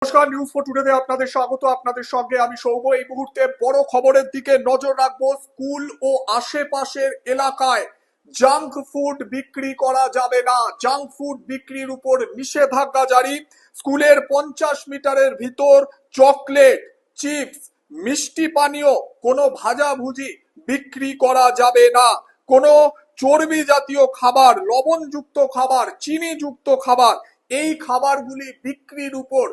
নমস্কার, news for টুডেতে আপনাদের স্বাগত। আপনাদের সঙ্গে আমি সৌম। এই মুহূর্তে বড় খবরের দিকে নজর রাখবো। স্কুল ও আশেপাশের এলাকায় জাঙ্ক ফুড বিক্রি করা যাবে না। জাঙ্ক ফুড বিক্রির উপর নিষেধাজ্ঞা জারি। স্কুলের 50 মিটারের ভিতর চকলেট, চিপস, মিষ্টি পানীয়, কোনো ভাজাভুজি বিক্রি করা যাবে না। কোনো চর্বি জাতীয় খাবার, লবণযুক্ত খাবার, চিনিযুক্ত খাবার, এই খাবারগুলি বিক্রির উপর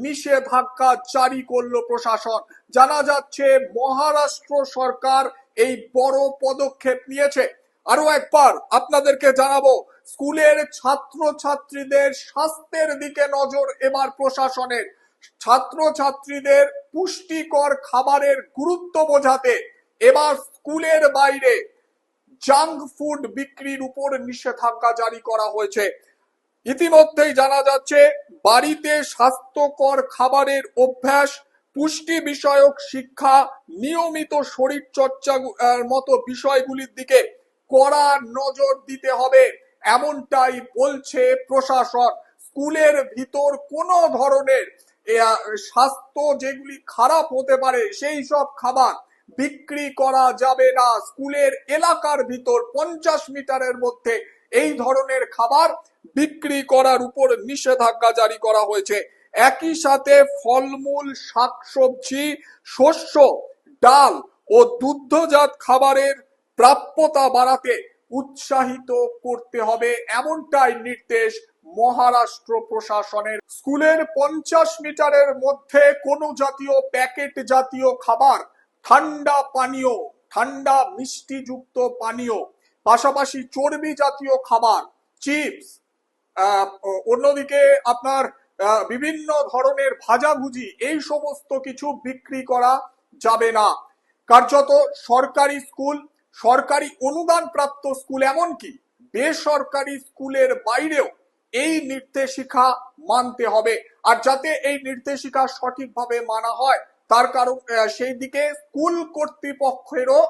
নিষেধাজ্ঞা জারি করলো প্রশাসন। জানা যাচ্ছে মহারাষ্ট্র সরকার এই বড় পদক্ষেপ নিয়েছে। আরো একবার আপনাদেরকে জানাবো, স্কুলের ছাত্রছাত্রীদের স্বাস্থ্যের দিকে নজর এবার প্রশাসনের। ছাত্রছাত্রীদের পুষ্টিকর খাবারের গুরুত্ব বোঝাতে এবার স্কুলের বাইরে জাঙ্ক ফুড বিক্রির উপর নিষেধাজ্ঞা জারি করা হয়েছে। ইতিমধ্যেই জানা যাচ্ছে বাড়িতে স্বাস্থ্যকর খাবারের অভ্যাস, পুষ্টি বিষয়ক শিক্ষা, নিয়মিত শরীর চর্চার মতো বিষয়গুলির দিকে কড়া নজর দিতে হবে, এমনটাই বলছে প্রশাসন। স্কুলের ভিতর কোনো ধরনের স্বাস্থ্য যেগুলি খারাপ হতে পারে সেই সব খাবার বিক্রি করা যাবে না। স্কুলের এলাকার ভিতর 50 মিটারের মধ্যে এই ধরনের খাবার বিক্রি করার উপর নিষেধাজ্ঞা জারি করা হয়েছে। একই সাথে ফলমূল, শাকসবজি, শস্য, ডাল ও দুগ্ধজাত খাবারের প্রাপ্যতা বাড়াতে উৎসাহিত করতে হবে, এমনটাই নির্দেশ মহারাষ্ট্র প্রশাসনের। স্কুলের 50 মিটারের মধ্যে কোনো জাতীয় প্যাকেট জাতীয় খাবার, ঠান্ডা পানীয়, ঠান্ডা মিষ্টিযুক্ত পানীয়, পাশাপাশি চর্বি জাতীয় খাবার, চিপস, অন্যদিকে আপনার বিভিন্ন ধরনের ভাজাভুজি, এই সমস্ত কিছু বিক্রি করা যাবে না। কার্যত সরকারি স্কুল, সরকারি অনুদান প্রাপ্ত স্কুল, এমনকি বেসরকারি স্কুলের বাইরেও এই নির্দেশিকা মানতে হবে। আর যাতে এই নির্দেশিকা সঠিকভাবে মানা হয় তার কারণ সেই দিকে স্কুল কর্তৃপক্ষেরও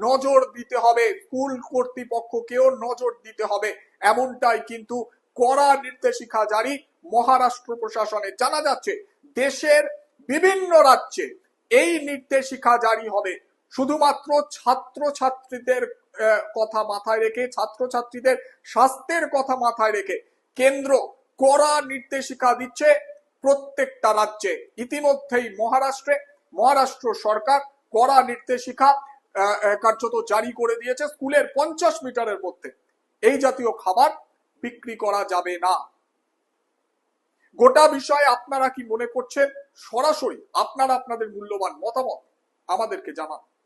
নজর দিতে হবে, স্কুল কর্তৃপক্ষকেও নজর দিতে হবে, এমনটাই কিন্তু কড়া নির্দেশিকা জারি মহারাষ্ট্র প্রশাসনের। জানা যাচ্ছে দেশের বিভিন্ন রাজ্যে এই নির্দেশিকা জারি হবে শুধুমাত্র ছাত্রছাত্রীদের কথা মাথায় রেখে, ছাত্রছাত্রীদের স্বাস্থ্যের কথা মাথায় রেখে কেন্দ্র কড়া নির্দেশিকা দিচ্ছে প্রত্যেকটা রাজ্যে। ইতিমধ্যেই মহারাষ্ট্র সরকার কড়া নির্দেশিকা কার্যত জারি করে দিয়েছে। স্কুলের 50 মিটারের মধ্যে এই জাতীয় খাবার বিক্রি করা যাবে না। গোটা বিষয়ে আপনারা কি মনে করছেন? সরাসরি আপনারা আপনাদের মূল্যবান মতামত আমাদেরকে জানান।